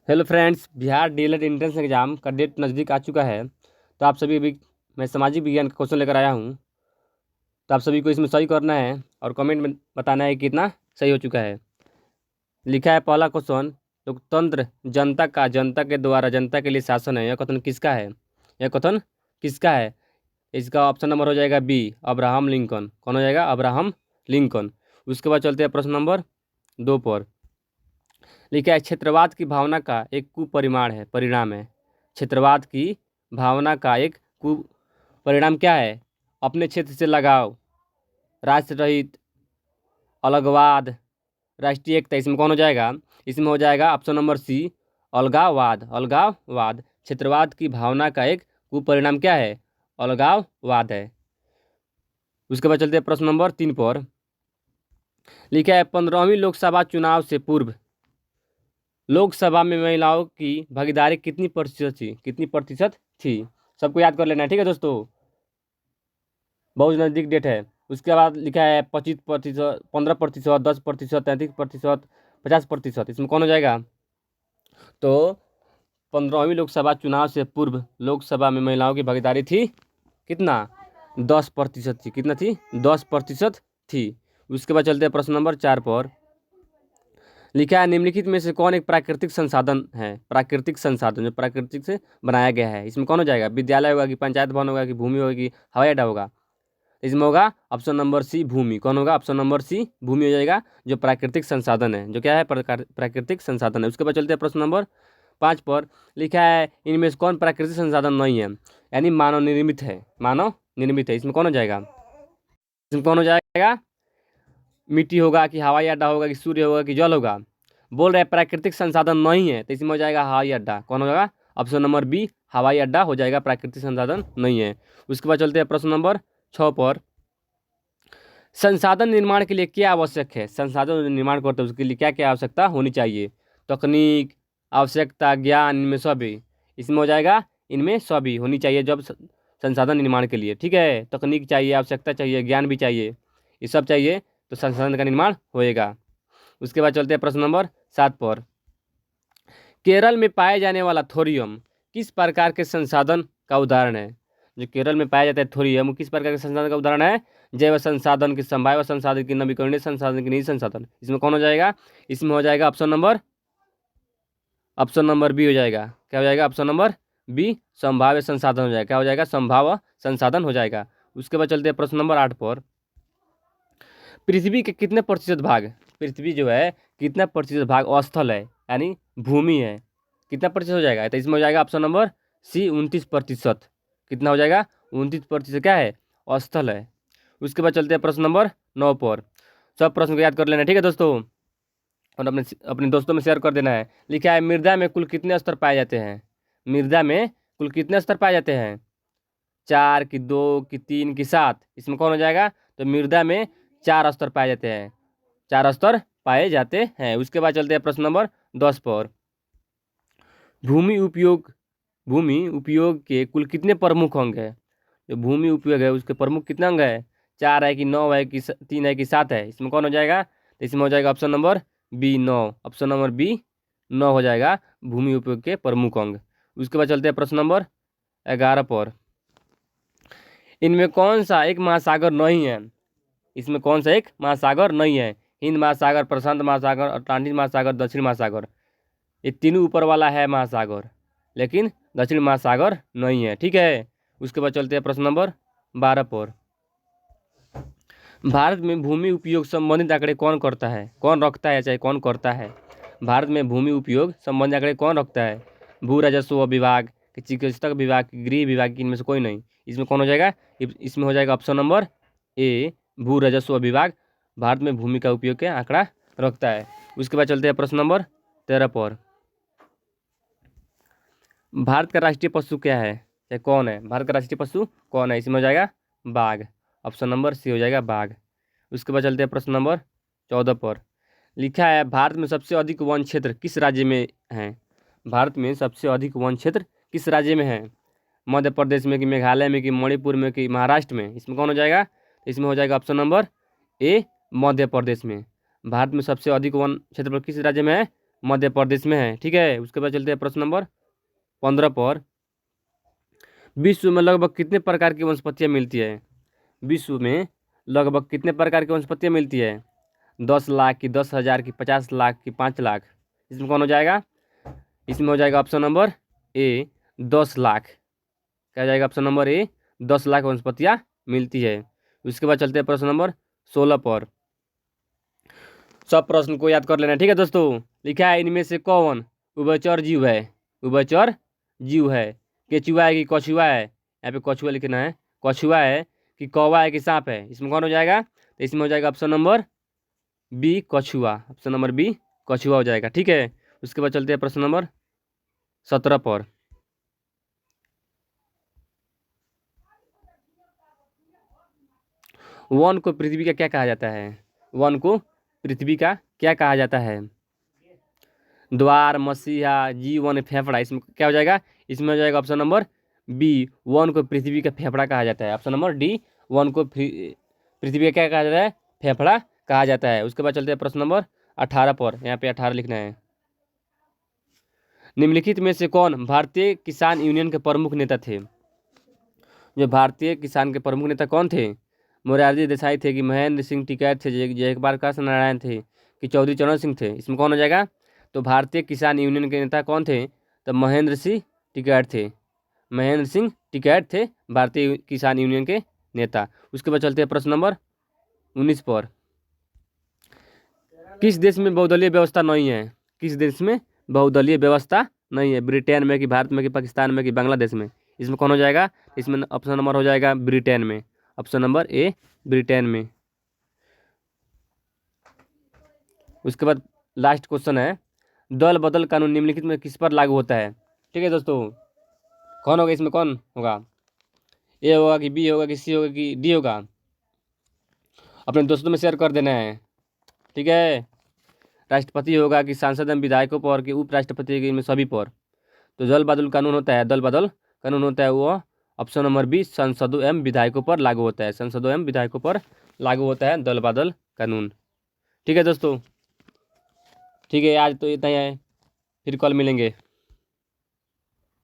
Hello friends, Bihar DElEd entrance exam का date नज़दीक आ चुका है। तो आप सभी भी मैं सामाजिक विज्ञान का क्वेश्चन लेकर आया हूँ। तो आप सभी को इसमें सही करना है और कमेंट में बताना है कि कितना सही हो चुका है। लिखा है पहला क्वेश्चन, लोकतंत्र जनता के द्वारा जनता के लिए शासन है, यह कथन किसका है? यह कथन किसका है? इसका ऑप्शन नंबर हो जाएगा बी, अब्राहम लिंकन। कौन हो जाएगा? Abraham Lincoln. उसके बाद चलते हैं प्रश्न नंबर 2 पर। लिखा है क्षेत्रवाद की भावना का एक परिणाम है। क्षेत्रवाद की भावना का एक कुपरिणाम क्या है? अपने क्षेत्र से लगाव, राष्ट्र रहित, अलगवाद, राष्ट्रीय एकता। इसमें कौन हो जाएगा? इसमें हो जाएगा ऑप्शन नंबर सी, अलगाववाद। क्षेत्रवाद की भावना का एक कुपरिणाम क्या है? अलगाववाद है। उसके बाद चलते हैं प्रश्न नंबर 3 पर। लिखा है 15वीं लोकसभा चुनाव से पूर्व लोकसभा में महिलाओं की भागीदारी कितनी प्रतिशत थी? कितनी प्रतिशत थी? सबको याद कर लेना है, ठीक है दोस्तों। बहुत नज़दीक डेट है। उसके बाद लिखा है 25%, 15%, 10%, 33%, 50%। इसमें कौन हो जाएगा? तो 15वीं लोकसभा चुनाव से पूर्व लोकसभा में महिलाओं की भागीदारी थी कितना? 10% थी। कितना थी? 10% थी। उसके बाद चलते हैं प्रश्न नंबर 4 पर। लिखा है निम्नलिखित में से कौन एक प्राकृतिक संसाधन है? प्राकृतिक संसाधन जो प्राकृतिक से बनाया गया है। इसमें कौन हो जाएगा? विद्यालय होगा कि पंचायत भवन होगा कि भूमि होगा कि हवाई अड्डा होगा? इसमें होगा ऑप्शन नंबर सी, भूमि। कौन होगा? ऑप्शन नंबर सी, भूमि हो जाएगा। जो प्राकृतिक संसाधन है, जो क्या है? प्राकृतिक संसाधन है। उसके बाद चलते हैं प्रश्न नंबर 5 पर। लिखा है इनमें से कौन प्राकृतिक संसाधन नहीं है, यानी मानव निर्मित है? मानव निर्मित है। इसमें कौन हो जाएगा? इसमें कौन हो जाएगा? मिट्टी होगा कि हवाई अड्डा होगा कि सूर्य होगा कि जल होगा? बोल रहे हैं प्राकृतिक संसाधन नहीं है, तो इसमें हो जाएगा हवाई अड्डा। कौन होगा? ऑप्शन नंबर बी, हवाई अड्डा हो जाएगा। प्राकृतिक संसाधन नहीं है। उसके बाद चलते हैं प्रश्न नंबर 6 पर। संसाधन निर्माण के लिए क्या आवश्यक है? संसाधन निर्माण करते हैं उसके लिए क्या क्या आवश्यकता होनी चाहिए? तकनीक, आवश्यकता, ज्ञान, इनमें सभी। इसमें हो जाएगा इनमें सभी होनी चाहिए जब संसाधन निर्माण के लिए, ठीक है। तकनीक चाहिए, आवश्यकता चाहिए, ज्ञान भी चाहिए, ये सब चाहिए तो संसाधन का निर्माण होएगा। उसके बाद चलते हैं प्रश्न नंबर 7 पर। केरल में पाए जाने वाला थोरियम किस प्रकार के संसाधन का उदाहरण है? जो केरल में पाया जाता है थोरियम, किस प्रकार के संसाधन का उदाहरण है? जैव संसाधन की, संभाव्य संसाधन की, नवीकरणीय संसाधन की, निजी संसाधन। इसमें कौन हो जाएगा? इसमें हो जाएगा ऑप्शन नंबर बी हो जाएगा। क्या हो जाएगा? ऑप्शन नंबर बी, संभाव्य संसाधन हो जाएगा। क्या हो जाएगा? संभाव्य संसाधन हो जाएगा। उसके बाद चलते हैं प्रश्न नंबर 8 पर। पृथ्वी के कितने प्रतिशत भाग, पृथ्वी जो है कितना प्रतिशत भाग अस्थल है, यानी भूमि है? कितना प्रतिशत हो जाएगा? तो इसमें हो जाएगा ऑप्शन नंबर सी, 29%। कितना हो जाएगा? 29% क्या है? अस्थल है। उसके बाद चलते हैं प्रश्न नंबर 9 पर। सब प्रश्न को याद कर लेना, ठीक है दोस्तों, और अपने अपने दोस्तों में शेयर कर देना है। लिखा है मृदा में कुल कितने स्तर पाए जाते हैं? मृदा में कुल कितने स्तर पाए जाते हैं? 4 कि 2 कि 3 कि 7? इसमें कौन हो जाएगा? तो मृदा में 4 स्तर पाए जाते हैं। 4 स्तर पाए जाते हैं। उसके बाद चलते हैं प्रश्न नंबर 10 पर। भूमि उपयोग भूमि उपयोग के कुल कितने प्रमुख अंग है? जो भूमि उपयोग है उसके प्रमुख कितने अंग है? 4 है कि 9 है कि 3 है कि 7 है? इसमें कौन हो जाएगा? तो इसमें हो जाएगा option number B, 9। Option number B, 9 हो जाएगा भूमि उपयोग के प्रमुख अंग। उसके बाद चलते हैं प्रश्न नंबर 11 पर। इनमें कौन सा एक महासागर नहीं है? इसमें कौन सा एक महासागर नहीं है? हिंद महासागर, प्रशांत महासागर, अटलांटिक महासागर, दक्षिण महासागर। ये तीनों ऊपर वाला है महासागर, लेकिन दक्षिण महासागर नहीं है, ठीक है। उसके बाद चलते हैं प्रश्न नंबर 12 पर। भारत में भूमि उपयोग संबंधित आंकड़े कौन करता है, कौन रखता है, चाहे कौन करता है? भारत में भूमि उपयोग संबंधित आंकड़े कौन रखता है? भू राजस्व विभाग, चिकित्सक विभाग, गृह विभाग की, इनमें से कोई नहीं। इसमें कौन हो जाएगा? इसमें हो जाएगा ऑप्शन नंबर ए, भू राजस्व विभाग भारत में भूमि का उपयोग के आंकड़ा रखता है। उसके बाद चलते हैं प्रश्न नंबर 13 पर। भारत का राष्ट्रीय पशु क्या है, या कौन है? भारत का राष्ट्रीय पशु कौन है? इसमें हो जाएगा बाघ। ऑप्शन नंबर सी हो जाएगा बाघ। उसके बाद चलते हैं प्रश्न नंबर 14 पर। लिखा है भारत में सबसे अधिक वन क्षेत्र किस राज्य में है? भारत में सबसे अधिक वन क्षेत्र किस राज्य में है? मध्य प्रदेश में कि मेघालय में कि मणिपुर में कि महाराष्ट्र में? इसमें कौन हो जाएगा? इसमें हो जाएगा option number A, Madhya Pradesh में। भारत में सबसे अधिक वन क्षेत्रफल किस राज्य में है? मध्य प्रदेश में है। ठीक है, उसके बाद चलते हैं प्रश्न नंबर 15 पर। विश्व में लगभग कितने प्रकार की वनस्पतियाँ मिलती है? विश्व में लगभग कितने प्रकार की वनस्पतियाँ मिलती है? 10 लाख की, 10,000 की, 50 लाख की, 5 लाख? इसमें कौन हो जाएगा? इसमें हो जाएगा ऑप्शन नंबर ए 10 लाख। क्या हो जाएगा? ऑप्शन नंबर ए 10 लाख वनस्पतियाँ मिलती है। उसके बाद चलते हैं प्रश्न नंबर 16 पर। सब प्रश्न को याद कर लेना। ठीक है दोस्तों, लिखा है इनमें से कौन उभयचर जीव है? उभयचर जीव है। केचुआ है कि कछुआ है? यहाँ पे कछुआ लिखना है। कछुआ है कि कौवा है कि सांप है? इसमें कौन हो जाएगा? तो इसमें हो जाएगा ऑप्शन नंबर बी कछुआ। ऑप्शन नंबर बी कछुआ हो जाएगा। ठीक है, उसके बाद चलते हैं प्रश्न नंबर 17 पर। वन को पृथ्वी का क्या कहा जाता है? वन को पृथ्वी का क्या कहा जाता है? द्वार, मसीहा, जीवन, फेफड़ा? इसमें क्या हो जाएगा? इसमें हो जाएगा ऑप्शन नंबर बी वन को पृथ्वी का फेफड़ा कहा जाता है। ऑप्शन नंबर डी वन को पृथ्वी का क्या कहा जाता है? फेफड़ा कहा जाता है। उसके बाद चलते हैं प्रश्न नंबर 18 पर। यहाँ पे 18 लिखना है। निम्नलिखित में से कौन भारतीय किसान यूनियन के प्रमुख नेता थे? जो भारतीय किसान के प्रमुख नेता कौन थे? मोरारजी देसाई थे कि महेंद्र सिंह टिकैत थे, जयप्रकाश नारायण थे कि चौधरी चरण सिंह थे? इसमें कौन हो जाएगा? तो भारतीय किसान यूनियन के नेता कौन थे? तो महेंद्र सिंह टिकैत थे। महेंद्र सिंह टिकैत थे भारतीय किसान यूनियन के नेता। उसके बाद चलते हैं प्रश्न नंबर 19 पर। किस देश में बहुदलीय व्यवस्था नहीं है? किस देश में बहुदलीय व्यवस्था नहीं है? ब्रिटेन में कि भारत में कि पाकिस्तान में कि बांग्लादेश में? इसमें कौन हो जाएगा? इसमें ऑप्शन नंबर हो जाएगा ब्रिटेन में। ऑप्शन नंबर ए ब्रिटेन में। उसके बाद लास्ट क्वेश्चन है, दल बदल कानून निम्नलिखित में किस पर लागू होता है? ठीक है दोस्तों, कौन होगा इसमें? कौन होगा? ए होगा कि बी होगा कि सी होगा कि डी होगा? अपने दोस्तों में शेयर कर देना है। ठीक है, राष्ट्रपति होगा कि सांसद एवं विधायकों पर कि उपराष्ट्रपति के, इनमें सभी पर? तो दल बदल कानून होता है, दल बदल कानून होता है वो ऑप्शन नंबर बी संसदों एवं विधायकों पर लागू होता है। संसदों एवं विधायकों पर लागू होता है दल बदल कानून। ठीक है दोस्तों, ठीक है, आज तो इतना ही है, फिर कल मिलेंगे।